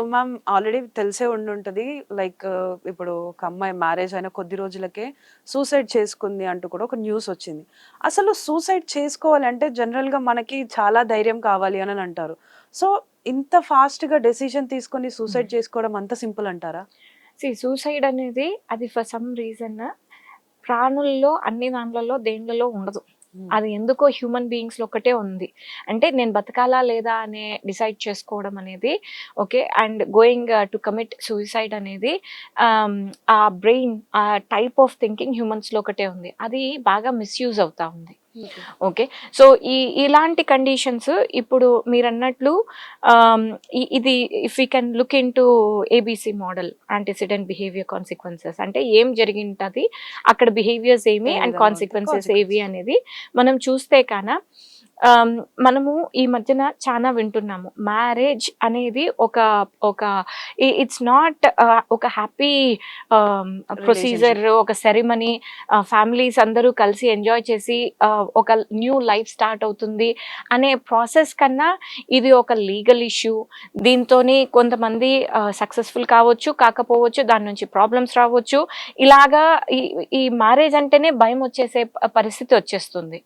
Ma'am already తెలిసే ఉండుంటది. Like ఇప్పుడు ఒక అమ్మాయి మ్యారేజ్ అయిన కొద్ది రోజులకే సూసైడ్ చేసుకుంది అంటూ కూడా ఒక న్యూస్ వచ్చింది. అసలు సూసైడ్ చేసుకోవాలంటే జనరల్‌గా మనకి చాలా ధైర్యం కావాలి అని అంటారు. సో, ఇంత ఫాస్ట్‌గా డెసిషన్ తీసుకొని హ్మ్. సూసైడ్ చేసుకోవడం అంత సింపుల్ అంటారా? సూసైడ్ అనేది అది ఫర్ సమ్ రీజన్ ప్రాణుల్లో అన్ని దాంట్లలో దేంట్లలో ఉండదు. హ్మ్. అది ఎందుకో హ్యూమన్ బీయింగ్స్‌లో ఒక్కటే ఉంది. అంటే నేను బతకాలా లేదా అనే డిసైడ్ చేసుకోవడం అనేది okay. And going to commit suicide అనేది ఆహ్, ఆ బ్రెయిన్ ఆ టైప్ ఆఫ్ థింకింగ్ హ్యూమన్స్‌లో ఒకటే ఉంది. అది బాగా మిస్‌యూజ్ అవుతా ఉంది. ఓకే. ఓకే. సో, ఇలాంటి కండిషన్స్ ఇప్పుడు మీరన్నట్లు ఆహ్, ఇది if we can look into ABC model antecedent behaviour consequences అంటే ఏం జరిగింటది, అక్కడ బిహేవియర్స్ ఏమి ఏ అండ్ విధంగా ఉంటాయి కాన్సిక్వెన్సెస్ ఏవి కాన్సిక్వెన్సెస్? అనేది మనం చూస్తే ఆహ్, మనము ఈ మధ్యన చానా వింటున్నాము. మ్యారేజ్ అనేది ఒక ఒక ఇట్స్ నాట్ ఒక హ్యాపీ ప్రొసీజర్, రిలేషన్‌షిప్. ఒక సెరిమనీ, ఫ్యామిలీస్ అందరూ కలిసి ఎంజాయ్ చేసి ఒక న్యూ లైఫ్ స్టార్ట్ అవుతుంది అనే ప్రాసెస్ కన్నా ఇది ఒక లీగల్ ఇష్యూ. దీంతోని కొంతమంది సక్సెస్ఫుల్ కావచ్చు, కాకపోవచ్చు, దాని నుంచి ప్రాబ్లమ్స్ రావచ్చు. ఇలాగా ఈ ఈ మ్యారేజ్ అంటేనే భయం వచ్చేసే పరిస్థితి వచ్చేస్తుంది.